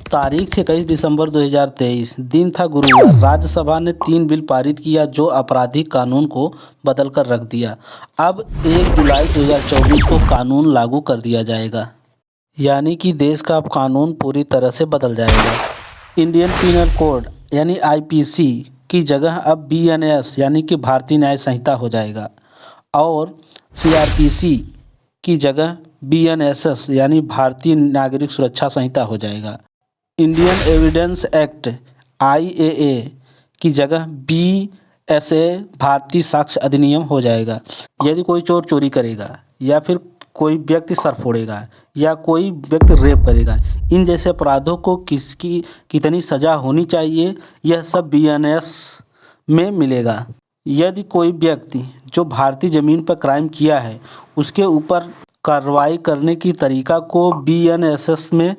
तारीख 21 दिसंबर 2023, दिन था गुरुवार। राज्यसभा ने 3 बिल पारित किया जो आपराधिक कानून को बदल कर रख दिया। अब 1 जुलाई 2024 को कानून लागू कर दिया जाएगा, यानी कि देश का अब कानून पूरी तरह से बदल जाएगा। इंडियन पीनल कोड यानी आईपीसी की जगह अब बीएनएस यानी कि भारतीय न्याय संहिता हो जाएगा और सीआरपीसी की जगह बीएनएसएस यानी भारतीय नागरिक सुरक्षा संहिता हो जाएगा। इंडियन एविडेंस एक्ट आईएए की जगह बीएसए भारतीय साक्ष्य अधिनियम हो जाएगा। यदि कोई चोर चोरी करेगा या फिर कोई व्यक्ति सर फोड़ेगा या कोई व्यक्ति रेप करेगा, इन जैसे अपराधों को किसकी कितनी सज़ा होनी चाहिए, यह सब बीएनएस में मिलेगा। यदि कोई व्यक्ति जो भारतीय ज़मीन पर क्राइम किया है उसके ऊपर कार्रवाई करने की तरीका को बीएनएसएस में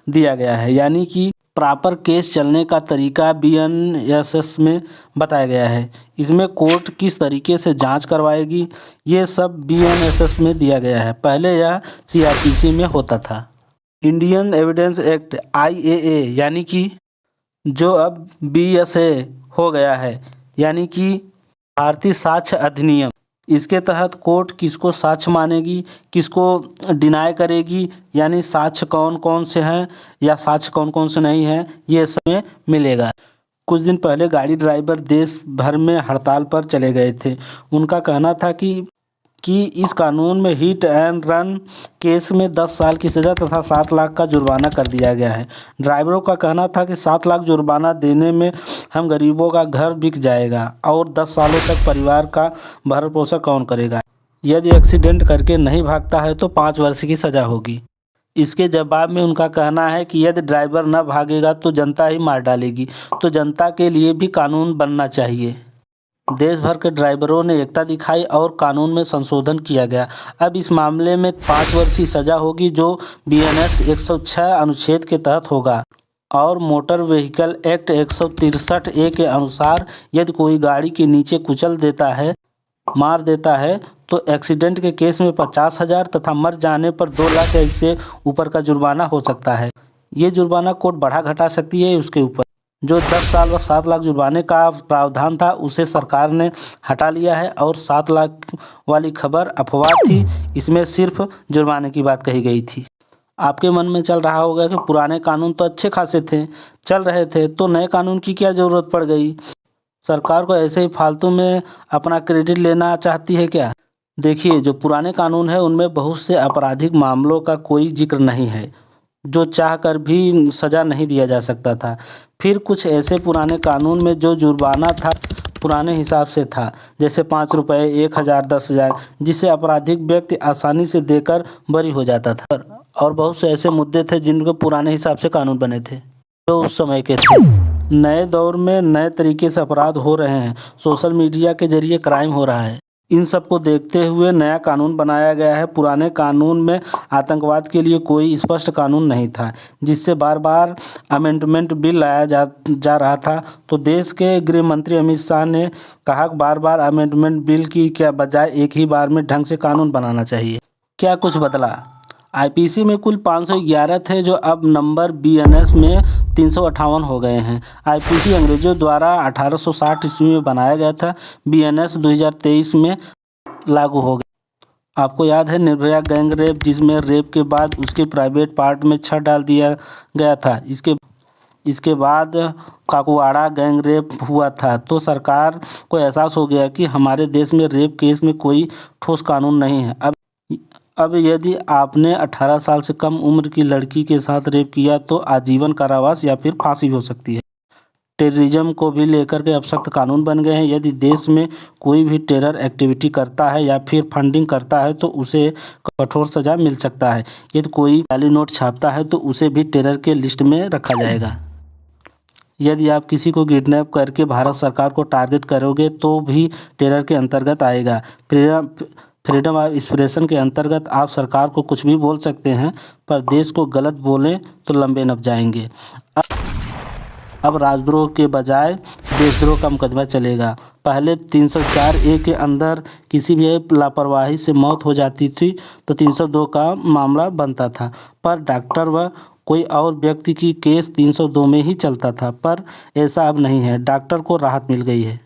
दिया गया है, यानी कि प्रॉपर केस चलने का तरीका बीएनएसएस में बताया गया है। इसमें कोर्ट किस तरीके से जांच करवाएगी, ये सब बीएनएसएस में दिया गया है। पहले यह सीआरपीसी में होता था। इंडियन एविडेंस एक्ट आईएए यानी कि जो अब बीएसए हो गया है, यानी कि भारतीय साक्ष्य अधिनियम। इसके तहत कोर्ट किसको साक्ष्य मानेगी, किसको डिनाई करेगी, यानी साक्ष्य कौन कौन से हैं या साक्ष्य कौन कौन से नहीं हैं, ये सब मिलेगा। कुछ दिन पहले गाड़ी ड्राइवर देश भर में हड़ताल पर चले गए थे। उनका कहना था कि इस कानून में हिट एंड रन केस में 10 साल की सज़ा तथा 7 लाख का जुर्माना कर दिया गया है। ड्राइवरों का कहना था कि 7 लाख जुर्माना देने में हम गरीबों का घर बिक जाएगा और 10 सालों तक परिवार का भरण पोषण कौन करेगा। यदि एक्सीडेंट करके नहीं भागता है तो 5 वर्ष की सज़ा होगी। इसके जवाब में उनका कहना है कि यदि ड्राइवर न भागेगा तो जनता ही मार डालेगी, तो जनता के लिए भी कानून बनना चाहिए। देश भर के ड्राइवरों ने एकता दिखाई और कानून में संशोधन किया गया। अब इस मामले में 5 वर्ष की सज़ा होगी जो बीएनएस 106 अनुच्छेद के तहत होगा और मोटर व्हीकल एक्ट 163 ए के अनुसार यदि कोई गाड़ी के नीचे कुचल देता है, मार देता है तो एक्सीडेंट के केस में 50,000 तथा मर जाने पर 2 लाख से ऊपर का जुर्माना हो सकता है। ये जुर्माना कोर्ट बढ़ा घटा सकती है। उसके ऊपर जो 10 साल व 7 लाख जुर्माने का प्रावधान था उसे सरकार ने हटा लिया है और 7 लाख वाली खबर अफवाह थी। इसमें सिर्फ जुर्माने की बात कही गई थी। आपके मन में चल रहा होगा कि पुराने कानून तो अच्छे खासे थे, चल रहे थे, तो नए कानून की क्या ज़रूरत पड़ गई। सरकार को ऐसे ही फालतू में अपना क्रेडिट लेना चाहती है क्या। देखिए, जो पुराने कानून है उनमें बहुत से आपराधिक मामलों का कोई जिक्र नहीं है जो चाह कर भी सज़ा नहीं दिया जा सकता था। फिर कुछ ऐसे पुराने कानून में जो जुर्माना था पुराने हिसाब से था, जैसे 5 रुपये, 1,000, 10,000, जिसे आपराधिक व्यक्ति आसानी से देकर बरी हो जाता था। और बहुत से ऐसे मुद्दे थे जिनके पुराने हिसाब से कानून बने थे जो उस समय के थे। नए दौर में नए तरीके से अपराध हो रहे हैं, सोशल मीडिया के जरिए क्राइम हो रहा है। इन सब को देखते हुए नया कानून बनाया गया है। पुराने कानून में आतंकवाद के लिए कोई स्पष्ट कानून नहीं था, जिससे बार बार अमेंडमेंट बिल लाया जा रहा था। तो देश के गृह मंत्री अमित शाह ने कहा कि बार बार अमेंडमेंट बिल की क्या बजाय एक ही बार में ढंग से कानून बनाना चाहिए। क्या कुछ बदला। आईपीसी में कुल 511 थे जो अब नंबर बीएनएस में 358 हो गए हैं। आईपीसी अंग्रेजों द्वारा 1860 ईस्वी में बनाया गया था। बीएनएस 2023 में लागू हो गया। आपको याद है निर्भया गैंग रेप, जिसमें रेप के बाद उसके प्राइवेट पार्ट में छड़ डाल दिया गया था। इसके बाद काकुआड़ा गैंग रेप हुआ था। तो सरकार को एहसास हो गया कि हमारे देश में रेप केस में कोई ठोस कानून नहीं है। अब यदि आपने 18 साल से कम उम्र की लड़की के साथ रेप किया तो आजीवन कारावास या फिर फांसी हो सकती है। टेररिज्म को भी लेकर के अब सख्त कानून बन गए हैं। यदि देश में कोई भी टेरर एक्टिविटी करता है या फिर फंडिंग करता है तो उसे कठोर सज़ा मिल सकता है। यदि कोई जाली नोट छापता है तो उसे भी टेरर के लिस्ट में रखा जाएगा। यदि आप किसी को किडनैप करके भारत सरकार को टारगेट करोगे तो भी टेरर के अंतर्गत आएगा। फ्रीडम ऑफ एक्सप्रेशन के अंतर्गत आप सरकार को कुछ भी बोल सकते हैं, पर देश को गलत बोलें तो लंबे नप जाएंगे। अब राजद्रोह के बजाय देशद्रोह का मुकदमा चलेगा। पहले 304 ए के अंदर किसी भी लापरवाही से मौत हो जाती थी तो 302 का मामला बनता था, पर डॉक्टर व कोई और व्यक्ति की केस 302 में ही चलता था, पर ऐसा अब नहीं है। डॉक्टर को राहत मिल गई है,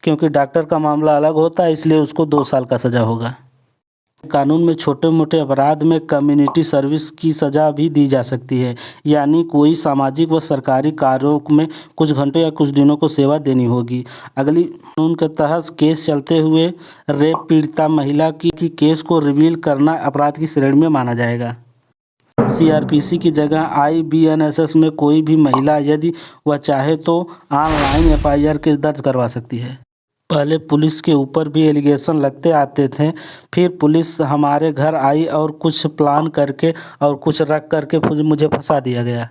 क्योंकि डॉक्टर का मामला अलग होता है, इसलिए उसको 2 साल का सज़ा होगा। कानून में छोटे मोटे अपराध में कम्युनिटी सर्विस की सज़ा भी दी जा सकती है, यानी कोई सामाजिक व सरकारी कार्यों में कुछ घंटों या कुछ दिनों को सेवा देनी होगी। अगली कानून के तहत केस चलते हुए रेप पीड़िता महिला की केस को रिवील करना अपराध की श्रेणी में माना जाएगा। सीआरपीसी की जगह IBNSS में कोई भी महिला यदि वह चाहे तो ऑनलाइन FIR केस दर्ज करवा सकती है। पहले पुलिस के ऊपर भी एलिगेशन लगते आते थे, फिर पुलिस हमारे घर आई और कुछ प्लान करके और कुछ रख करके फिर मुझे फंसा दिया गया।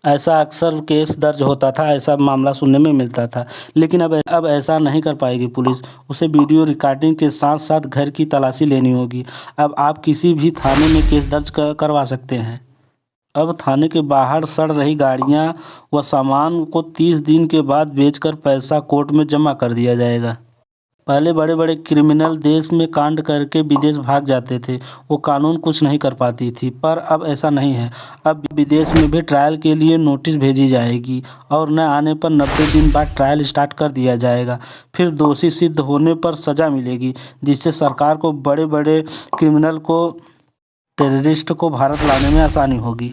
ऐसा अक्सर केस दर्ज होता था, ऐसा मामला सुनने में मिलता था। लेकिन अब ऐसा नहीं कर पाएगी पुलिस। उसे वीडियो रिकॉर्डिंग के साथ साथ घर की तलाशी लेनी होगी। अब आप किसी भी थाने में केस दर्ज करवा सकते हैं। अब थाने के बाहर सड़ रही गाड़ियां व सामान को 30 दिन के बाद बेचकर पैसा कोर्ट में जमा कर दिया जाएगा। पहले बड़े बड़े क्रिमिनल देश में कांड करके विदेश भाग जाते थे, वो कानून कुछ नहीं कर पाती थी, पर अब ऐसा नहीं है। अब विदेश में भी ट्रायल के लिए नोटिस भेजी जाएगी और न आने पर 90 दिन बाद ट्रायल स्टार्ट कर दिया जाएगा। फिर दोषी सिद्ध होने पर सज़ा मिलेगी, जिससे सरकार को बड़े बड़े क्रिमिनल को टेररिस्ट को भारत लाने में आसानी होगी।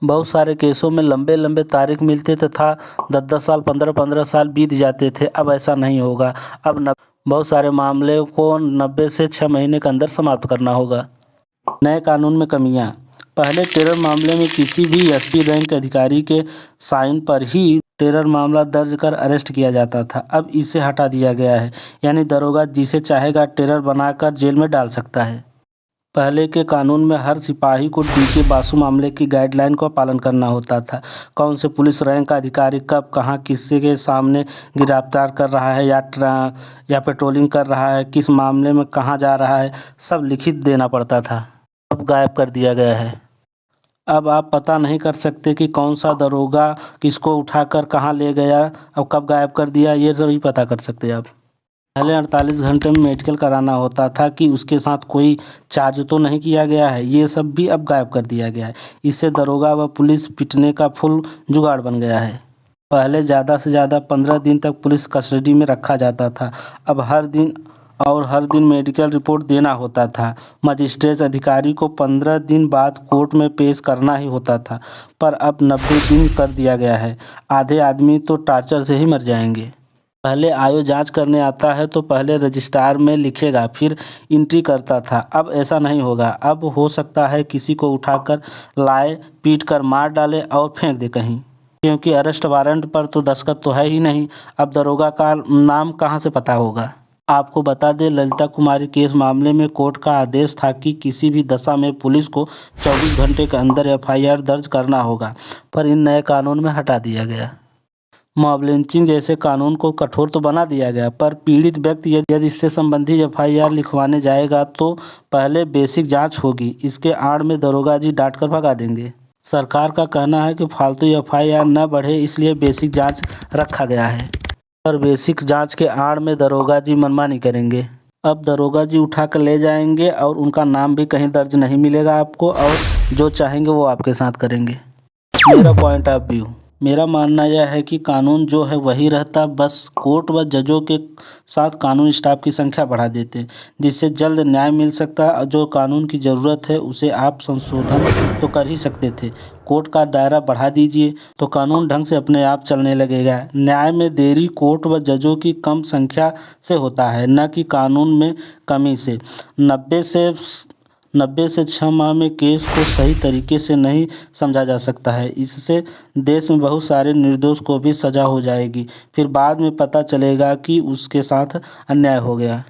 बहुत सारे केसों में लंबे लंबे तारीख मिलते तथा 10-10 साल 15-15 साल बीत जाते थे। अब ऐसा नहीं होगा। अब बहुत सारे मामले को 90 से 6 महीने के अंदर समाप्त करना होगा। नए कानून में कमियां। पहले टेरर मामले में किसी भी SP रैंक अधिकारी के साइन पर ही टेरर मामला दर्ज कर अरेस्ट किया जाता था। अब इसे हटा दिया गया है, यानी दरोगा जिसे चाहेगा टेरर बनाकर जेल में डाल सकता है। पहले के कानून में हर सिपाही को DK बासु मामले की गाइडलाइन का पालन करना होता था। कौन से पुलिस रैंक का अधिकारी कब कहाँ किसी के सामने गिरफ्तार कर रहा है या पेट्रोलिंग कर रहा है, किस मामले में कहाँ जा रहा है, सब लिखित देना पड़ता था। अब गायब कर दिया गया है। अब आप पता नहीं कर सकते कि कौन सा दरोगा किसको उठाकर कहाँ ले गया और कब गायब कर दिया, ये सभी पता कर सकते हैं आप। पहले 48 घंटे में मेडिकल कराना होता था कि उसके साथ कोई चार्ज तो नहीं किया गया है, ये सब भी अब गायब कर दिया गया है। इससे दरोगा व पुलिस पिटने का फुल जुगाड़ बन गया है। पहले ज़्यादा से ज़्यादा 15 दिन तक पुलिस कस्टडी में रखा जाता था। अब हर दिन मेडिकल रिपोर्ट देना होता था। मजिस्ट्रेट अधिकारी को 15 दिन बाद कोर्ट में पेश करना ही होता था, पर अब 90 दिन कर दिया गया है। आधे आदमी तो टार्चर से ही मर जाएंगे। पहले आयो जांच करने आता है तो पहले रजिस्ट्रार में लिखेगा, फिर एंट्री करता था। अब ऐसा नहीं होगा। अब हो सकता है किसी को उठाकर लाए, पीट कर मार डाले और फेंक दे कहीं, क्योंकि अरेस्ट वारंट पर तो दस्तखत तो है ही नहीं। अब दरोगा का नाम कहाँ से पता होगा। आपको बता दें, ललिता कुमारी केस मामले में कोर्ट का आदेश था कि किसी भी दशा में पुलिस को 24 घंटे के अंदर FIR दर्ज करना होगा, पर इन नए कानून में हटा दिया गया। मॉब लिंचिंग जैसे कानून को कठोर तो बना दिया गया, पर पीड़ित व्यक्ति यदि इससे संबंधित FIR लिखवाने जाएगा तो पहले बेसिक जांच होगी। इसके आड़ में दरोगा जी डांट कर भगा देंगे। सरकार का कहना है कि फालतू FIR न बढ़े, इसलिए बेसिक जांच रखा गया है, पर बेसिक जांच के आड़ में दरोगा जी मनमानी करेंगे। अब दरोगा जी उठा कर ले जाएंगे और उनका नाम भी कहीं दर्ज नहीं मिलेगा आपको, और जो चाहेंगे वो आपके साथ करेंगे। मेरा पॉइंट ऑफ व्यू, मेरा मानना यह है कि कानून जो है वही रहता, बस कोर्ट व जजों के साथ कानून स्टाफ की संख्या बढ़ा देते, जिससे जल्द न्याय मिल सकता। जो कानून की ज़रूरत है उसे आप संशोधन तो कर ही सकते थे। कोर्ट का दायरा बढ़ा दीजिए तो कानून ढंग से अपने आप चलने लगेगा। न्याय में देरी कोर्ट व जजों की कम संख्या से होता है, न कि कानून में कमी से। 90 से 6 माह में केस को सही तरीके से नहीं समझा जा सकता है। इससे देश में बहुत सारे निर्दोष को भी सज़ा हो जाएगी, फिर बाद में पता चलेगा कि उसके साथ अन्याय हो गया।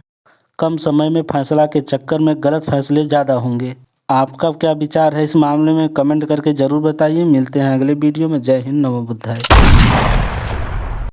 कम समय में फैसला के चक्कर में गलत फैसले ज़्यादा होंगे। आपका क्या विचार है इस मामले में, कमेंट करके ज़रूर बताइए। मिलते हैं अगले वीडियो में। जय हिंद, नमो बुद्धाय।